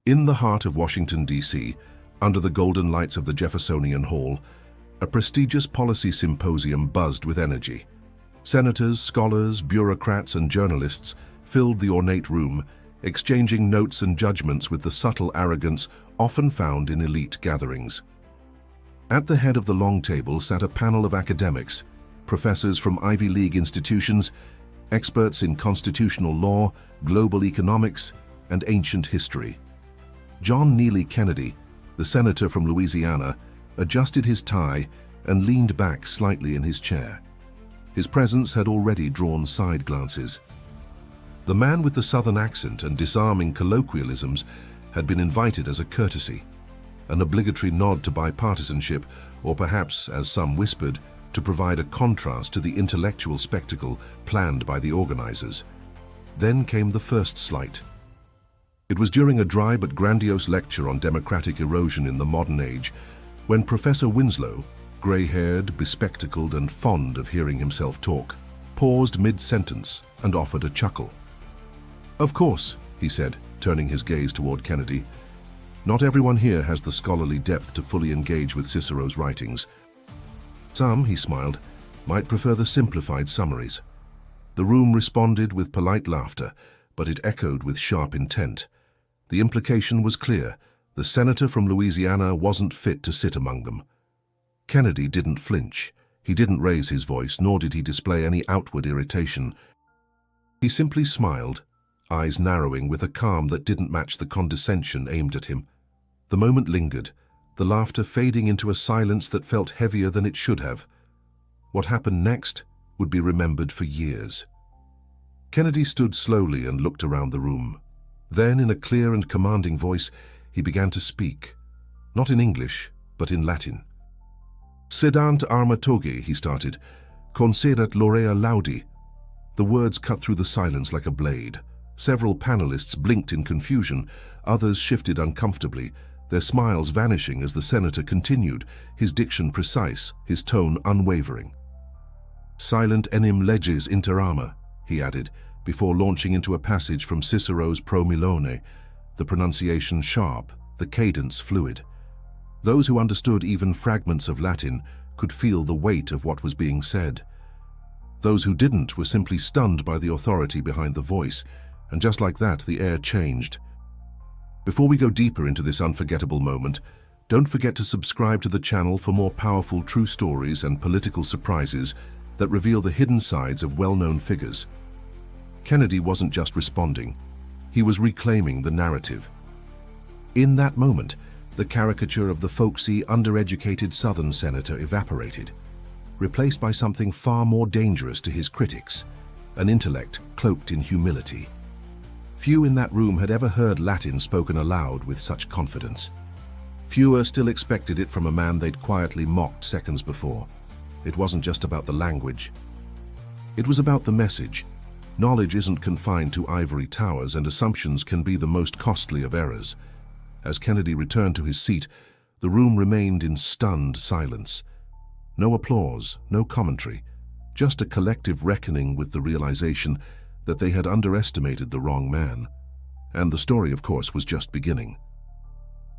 In the heart of Washington, D.C., under the golden lights of the Jeffersonian Hall, a prestigious policy symposium buzzed with energy. Senators, scholars, bureaucrats, and journalists filled the ornate room, exchanging notes and judgments with the subtle arrogance often found in elite gatherings. At the head of the long table sat a panel of academics, professors from Ivy League institutions, experts in constitutional law, global economics, and ancient history. John Neely Kennedy, the senator from Louisiana, adjusted his tie and leaned back slightly in his chair. His presence had already drawn side glances. The man with the southern accent and disarming colloquialisms had been invited as a courtesy, an obligatory nod to bipartisanship, or perhaps, as some whispered, to provide a contrast to the intellectual spectacle planned by the organizers. Then came the first slight. It was during a dry but grandiose lecture on democratic erosion in the modern age, when Professor Winslow, gray-haired, bespectacled, and fond of hearing himself talk, paused mid-sentence and offered a chuckle. "Of course," he said, turning his gaze toward Kennedy, "not everyone here has the scholarly depth to fully engage with Cicero's writings. Some," he smiled, "might prefer the simplified summaries." The room responded with polite laughter, but it echoed with sharp intent. The implication was clear. The senator from Louisiana wasn't fit to sit among them. Kennedy didn't flinch. He didn't raise his voice, nor did he display any outward irritation. He simply smiled, eyes narrowing with a calm that didn't match the condescension aimed at him. The moment lingered, the laughter fading into a silence that felt heavier than it should have. What happened next would be remembered for years. Kennedy stood slowly and looked around the room. Then, in a clear and commanding voice, he began to speak, not in English, but in Latin. "Sedant arma togae," he started, "concedat laurea laudi." The words cut through the silence like a blade. Several panelists blinked in confusion, others shifted uncomfortably, their smiles vanishing as the senator continued, his diction precise, his tone unwavering. "Silent enim leges inter arma," he added, before launching into a passage from Cicero's Pro Milone, the pronunciation sharp, the cadence fluid. Those who understood even fragments of Latin could feel the weight of what was being said. Those who didn't were simply stunned by the authority behind the voice, and just like that, the air changed. Before we go deeper into this unforgettable moment, don't forget to subscribe to the channel for more powerful true stories and political surprises that reveal the hidden sides of well-known figures. Kennedy wasn't just responding, he was reclaiming the narrative. In that moment, the caricature of the folksy, undereducated Southern senator evaporated, replaced by something far more dangerous to his critics, an intellect cloaked in humility. Few in that room had ever heard Latin spoken aloud with such confidence. Fewer still expected it from a man they'd quietly mocked seconds before. It wasn't just about the language. It was about the message. Knowledge isn't confined to ivory towers, and assumptions can be the most costly of errors. As Kennedy returned to his seat, the room remained in stunned silence. No applause, no commentary, just a collective reckoning with the realization that they had underestimated the wrong man. And the story, of course, was just beginning.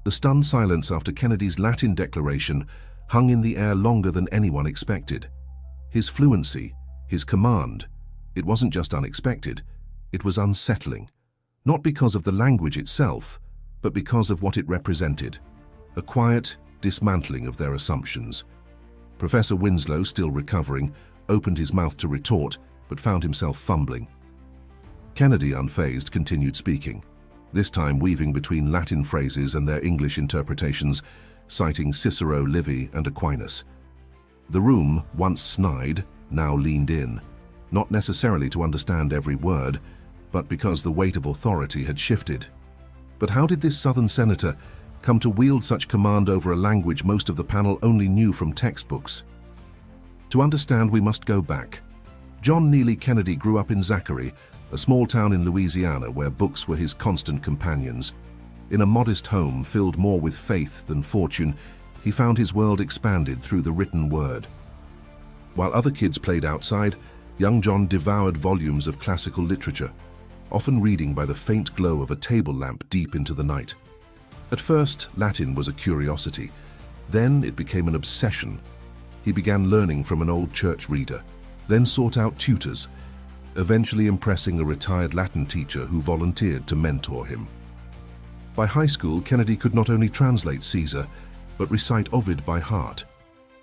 The stunned silence after Kennedy's Latin declaration hung in the air longer than anyone expected. His fluency, his command, it wasn't just unexpected, it was unsettling. Not because of the language itself, but because of what it represented. A quiet dismantling of their assumptions. Professor Winslow, still recovering, opened his mouth to retort, but found himself fumbling. Kennedy, unfazed, continued speaking, this time weaving between Latin phrases and their English interpretations, citing Cicero, Livy, and Aquinas. The room, once snide, now leaned in, not necessarily to understand every word, but because the weight of authority had shifted. But how did this Southern senator come to wield such command over a language most of the panel only knew from textbooks? To understand, we must go back. John Neely Kennedy grew up in Zachary, a small town in Louisiana where books were his constant companions. In a modest home filled more with faith than fortune, he found his world expanded through the written word. While other kids played outside, young John devoured volumes of classical literature, often reading by the faint glow of a table lamp deep into the night. At first, Latin was a curiosity. Then it became an obsession. He began learning from an old church reader, then sought out tutors, eventually impressing a retired Latin teacher who volunteered to mentor him. By high school, Kennedy could not only translate Caesar, but recite Ovid by heart.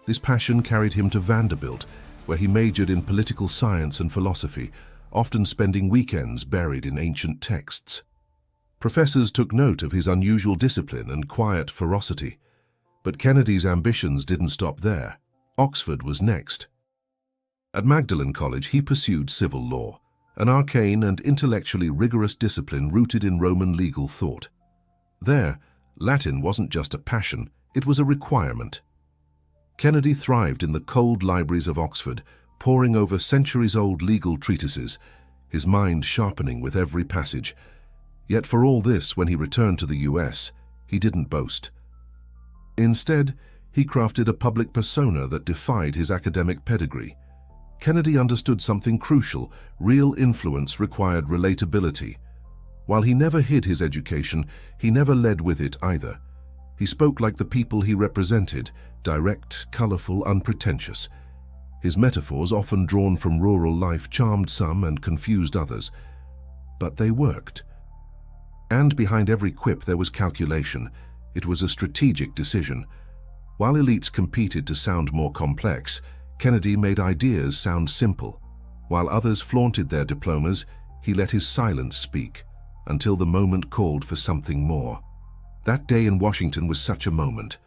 This passion carried him to Vanderbilt, where he majored in political science and philosophy, often spending weekends buried in ancient texts. Professors took note of his unusual discipline and quiet ferocity. But Kennedy's ambitions didn't stop there. Oxford was next. At Magdalen College, he pursued civil law, an arcane and intellectually rigorous discipline rooted in Roman legal thought. There, Latin wasn't just a passion, it was a requirement. Kennedy thrived in the cold libraries of Oxford, poring over centuries-old legal treatises, his mind sharpening with every passage. Yet for all this, when he returned to the US, he didn't boast. Instead, he crafted a public persona that defied his academic pedigree. Kennedy understood something crucial: real influence required relatability. While he never hid his education, he never led with it either. He spoke like the people he represented, direct, colorful, unpretentious. His metaphors, often drawn from rural life, charmed some and confused others. But they worked. And behind every quip there was calculation. It was a strategic decision. While elites competed to sound more complex, Kennedy made ideas sound simple. While others flaunted their diplomas, he let his silence speak, until the moment called for something more. That day in Washington was such a moment.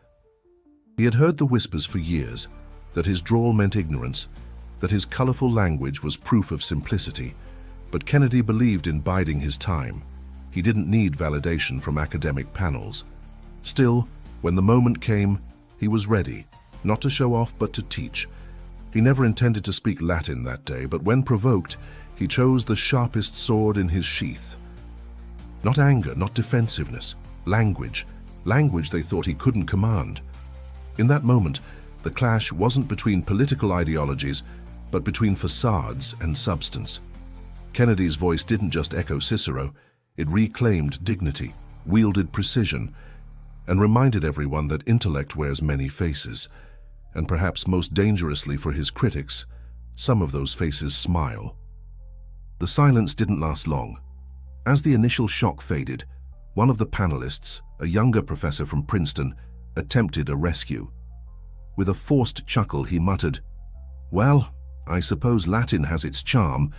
He had heard the whispers for years, that his drawl meant ignorance, that his colorful language was proof of simplicity. But Kennedy believed in biding his time. He didn't need validation from academic panels. Still, when the moment came, he was ready, not to show off but to teach. He never intended to speak Latin that day, but when provoked, he chose the sharpest sword in his sheath. Not anger, not defensiveness, language they thought he couldn't command. In that moment, the clash wasn't between political ideologies, but between facades and substance. Kennedy's voice didn't just echo Cicero, it reclaimed dignity, wielded precision, and reminded everyone that intellect wears many faces. And perhaps most dangerously for his critics, some of those faces smile. The silence didn't last long. As the initial shock faded, one of the panelists, a younger professor from Princeton, attempted a rescue. With a forced chuckle, he muttered, "Well, I suppose Latin has its charm,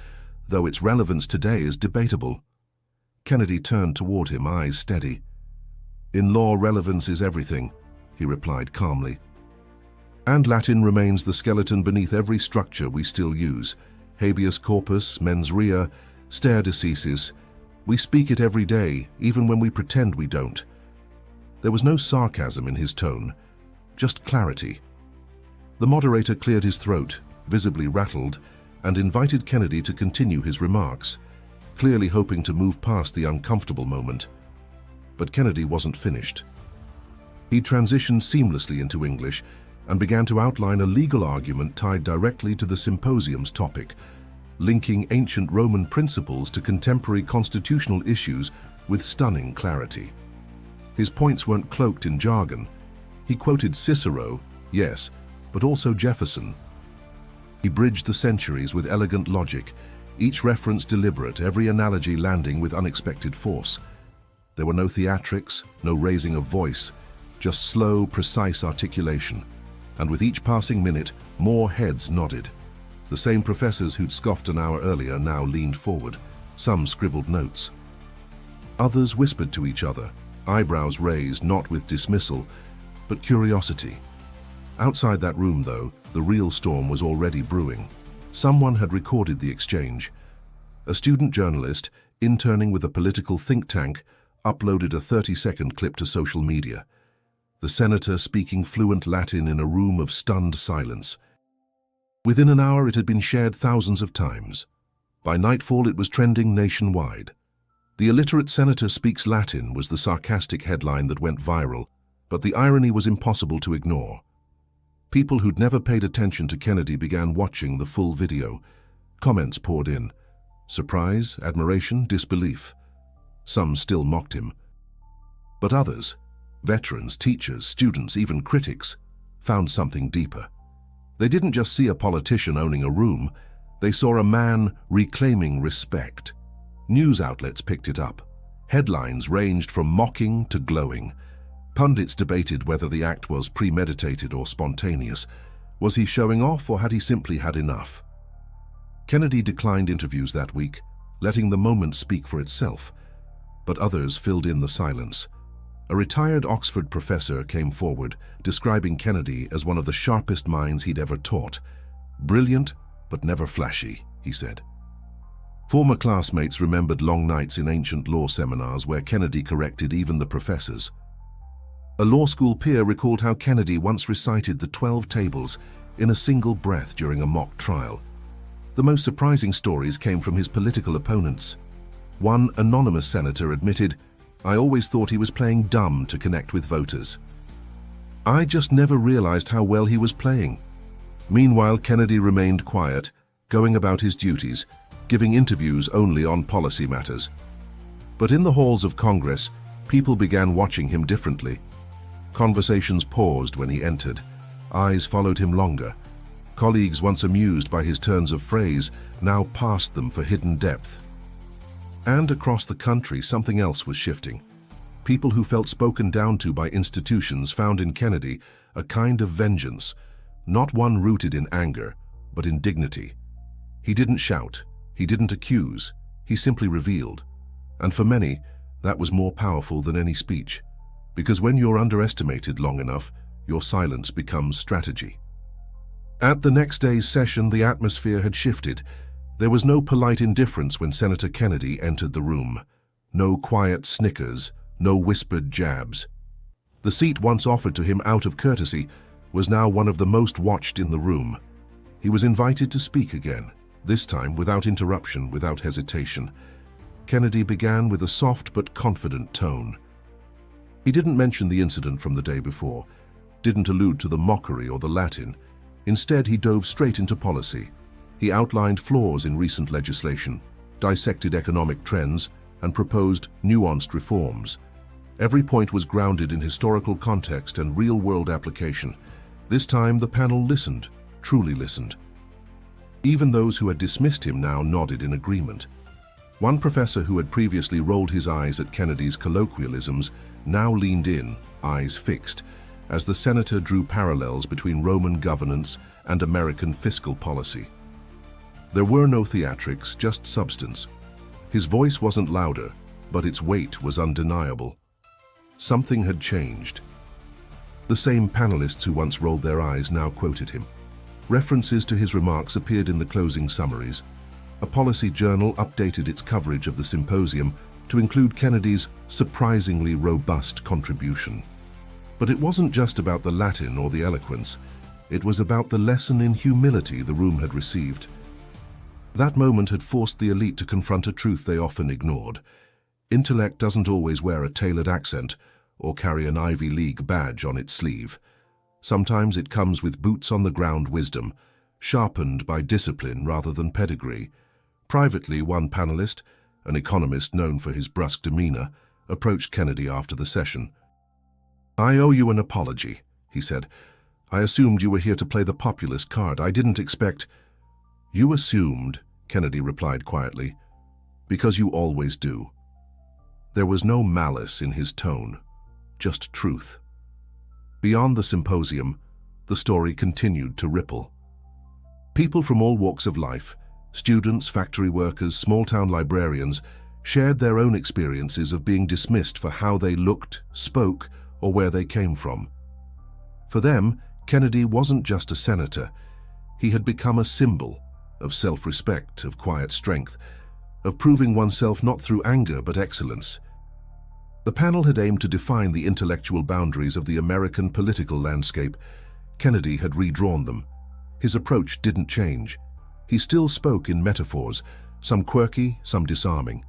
though its relevance today is debatable." Kennedy turned toward him, eyes steady. "In law, relevance is everything," he replied calmly. "And Latin remains the skeleton beneath every structure we still use. Habeas corpus, mens rea, stare decisis. We speak it every day, even when we pretend we don't." There was no sarcasm in his tone, just clarity. The moderator cleared his throat, visibly rattled, and invited Kennedy to continue his remarks, clearly hoping to move past the uncomfortable moment. But Kennedy wasn't finished. He transitioned seamlessly into English and began to outline a legal argument tied directly to the symposium's topic, linking ancient Roman principles to contemporary constitutional issues with stunning clarity. His points weren't cloaked in jargon. He quoted Cicero, yes, but also Jefferson. He bridged the centuries with elegant logic, each reference deliberate, every analogy landing with unexpected force. There were no theatrics, no raising of voice, just slow, precise articulation. And with each passing minute, more heads nodded. The same professors who'd scoffed an hour earlier now leaned forward. Some scribbled notes. Others whispered to each other, eyebrows raised not with dismissal, but curiosity. Outside that room, though, the real storm was already brewing. Someone had recorded the exchange. A student journalist, interning with a political think tank, uploaded a 30-second clip to social media. The senator speaking fluent Latin in a room of stunned silence. Within an hour, it had been shared thousands of times. By nightfall, it was trending nationwide. "The illiterate senator speaks Latin" was the sarcastic headline that went viral, but the irony was impossible to ignore. People who'd never paid attention to Kennedy began watching the full video. Comments poured in. Surprise, admiration, disbelief. Some still mocked him. But others, Veterans, teachers, students, even critics found something deeper. They didn't just see a politician owning a room, they saw a man reclaiming respect. News outlets picked it up. Headlines ranged from mocking to glowing. Pundits debated whether the act was premeditated or spontaneous. Was he showing off or had he simply had enough? Kennedy declined interviews that week, letting the moment speak for itself. But others filled in the silence. A retired Oxford professor came forward, describing Kennedy as one of the sharpest minds he'd ever taught. Brilliant, but never flashy, he said. Former classmates remembered long nights in ancient law seminars where Kennedy corrected even the professors. A law school peer recalled how Kennedy once recited the 12 tables in a single breath during a mock trial. The most surprising stories came from his political opponents. One anonymous senator admitted, "I always thought he was playing dumb to connect with voters. I just never realized how well he was playing." Meanwhile, Kennedy remained quiet, going about his duties, giving interviews only on policy matters. But in the halls of Congress, people began watching him differently. Conversations paused when he entered. Eyes followed him longer. Colleagues once amused by his turns of phrase now passed them for hidden depth. And across the country, something else was shifting. People who felt spoken down to by institutions found in Kennedy a kind of vengeance, not one rooted in anger, but in dignity. He didn't shout, he didn't accuse, he simply revealed. And for many, that was more powerful than any speech. Because when you're underestimated long enough, your silence becomes strategy. At the next day's session, the atmosphere had shifted. There was no polite indifference when Senator Kennedy entered the room. No quiet snickers, no whispered jabs. The seat once offered to him out of courtesy was now one of the most watched in the room. He was invited to speak again, this time without interruption, without hesitation. Kennedy began with a soft but confident tone. He didn't mention the incident from the day before, didn't allude to the mockery or the Latin. Instead, he dove straight into policy. He outlined flaws in recent legislation, dissected economic trends, and proposed nuanced reforms. Every point was grounded in historical context and real-world application. This time, the panel listened, truly listened. Even those who had dismissed him now nodded in agreement. One professor who had previously rolled his eyes at Kennedy's colloquialisms now leaned in, eyes fixed, as the senator drew parallels between Roman governance and American fiscal policy. There were no theatrics, just substance. His voice wasn't louder, but its weight was undeniable. Something had changed. The same panelists who once rolled their eyes now quoted him. References to his remarks appeared in the closing summaries. A policy journal updated its coverage of the symposium to include Kennedy's surprisingly robust contribution. But it wasn't just about the Latin or the eloquence. It was about the lesson in humility the room had received. That moment had forced the elite to confront a truth they often ignored. Intellect doesn't always wear a tailored accent or carry an Ivy League badge on its sleeve. Sometimes it comes with boots-on-the-ground wisdom, sharpened by discipline rather than pedigree. Privately, one panelist, an economist known for his brusque demeanor, approached Kennedy after the session. "I owe you an apology," he said. "I assumed you were here to play the populist card. I didn't expect—" "You assumed," Kennedy replied quietly, "because you always do." There was no malice in his tone, just truth. Beyond the symposium, the story continued to ripple. People from all walks of life, students, factory workers, small-town librarians, shared their own experiences of being dismissed for how they looked, spoke, or where they came from. For them, Kennedy wasn't just a senator. He had become a symbol of self-respect, of quiet strength, of proving oneself not through anger but excellence. The panel had aimed to define the intellectual boundaries of the American political landscape. Kennedy had redrawn them. His approach didn't change. He still spoke in metaphors, some quirky, some disarming.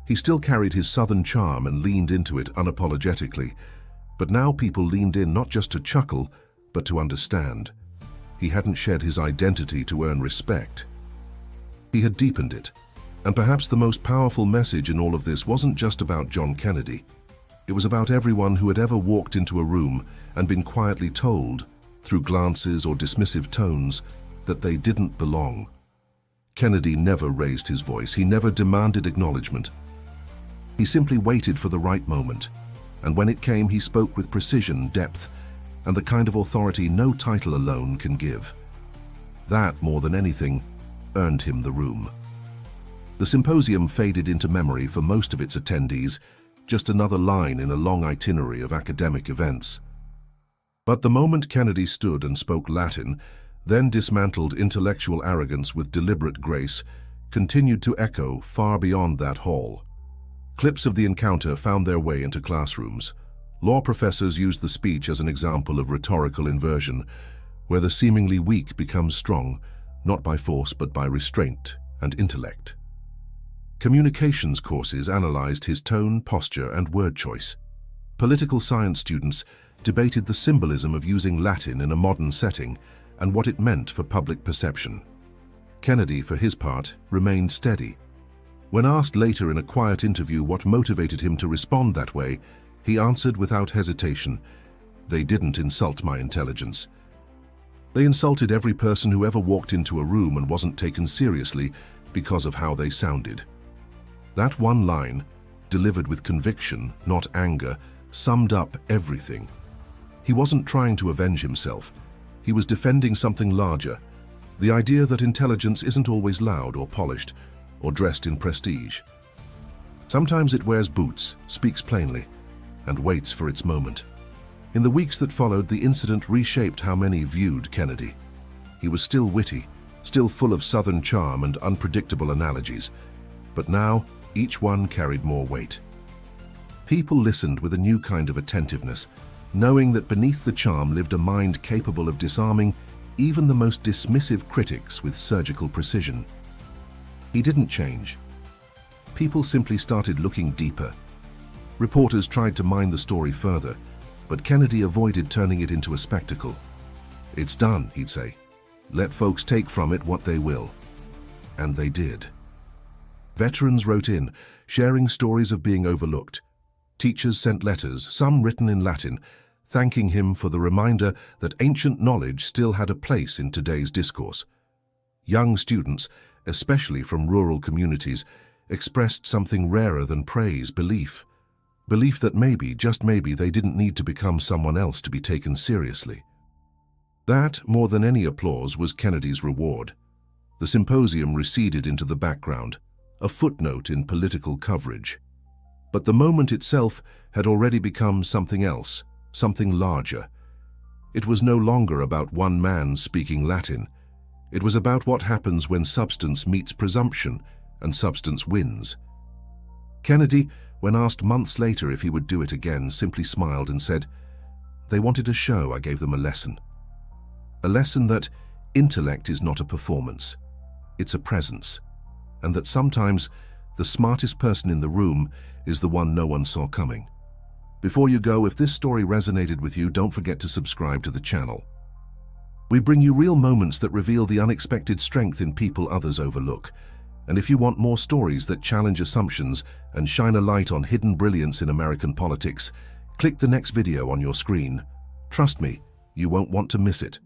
He still carried his southern charm and leaned into it unapologetically. But now people leaned in not just to chuckle, but to understand. He hadn't shed his identity to earn respect. He had deepened it. And perhaps the most powerful message in all of this wasn't just about John Kennedy. It was about everyone who had ever walked into a room and been quietly told, through glances or dismissive tones, that they didn't belong. Kennedy never raised his voice. He never demanded acknowledgement. He simply waited for the right moment, and when it came, he spoke with precision, depth, and the kind of authority no title alone can give. That, more than anything, earned him the room. The symposium faded into memory for most of its attendees, just another line in a long itinerary of academic events. But the moment Kennedy stood and spoke Latin, then dismantled intellectual arrogance with deliberate grace, continued to echo far beyond that hall. Clips of the encounter found their way into classrooms. Law professors used the speech as an example of rhetorical inversion, where the seemingly weak become strong, not by force but by restraint and intellect. Communications courses analyzed his tone, posture, and word choice. Political science students debated the symbolism of using Latin in a modern setting and what it meant for public perception. Kennedy, for his part, remained steady. When asked later in a quiet interview what motivated him to respond that way, he answered without hesitation, "They didn't insult my intelligence. They insulted every person who ever walked into a room and wasn't taken seriously because of how they sounded." That one line, delivered with conviction, not anger, summed up everything. He wasn't trying to avenge himself. He was defending something larger, the idea that intelligence isn't always loud or polished, or dressed in prestige. Sometimes it wears boots, speaks plainly, and waits for its moment. In the weeks that followed, the incident reshaped how many viewed Kennedy. He was still witty, still full of Southern charm and unpredictable analogies, but now each one carried more weight. People listened with a new kind of attentiveness, knowing that beneath the charm lived a mind capable of disarming even the most dismissive critics with surgical precision. He didn't change. People simply started looking deeper. Reporters tried to mine the story further, but Kennedy avoided turning it into a spectacle. "It's done," he'd say. "Let folks take from it what they will." And they did. Veterans wrote in, sharing stories of being overlooked. Teachers sent letters, some written in Latin, thanking him for the reminder that ancient knowledge still had a place in today's discourse. Young students, especially from rural communities, expressed something rarer than praise, belief. Belief that maybe, just maybe, they didn't need to become someone else to be taken seriously. That, more than any applause, was Kennedy's reward. The symposium receded into the background, a footnote in political coverage. But the moment itself had already become something else, something larger. It was no longer about one man speaking Latin. It was about what happens when substance meets presumption and substance wins. Kennedy, when asked months later if he would do it again, simply smiled and said, "They wanted a show, I gave them a lesson." A lesson that intellect is not a performance, it's a presence, and that sometimes the smartest person in the room is the one no one saw coming. Before you go, if this story resonated with you, don't forget to subscribe to the channel. We bring you real moments that reveal the unexpected strength in people others overlook. And if you want more stories that challenge assumptions and shine a light on hidden brilliance in American politics, click the next video on your screen. Trust me, you won't want to miss it.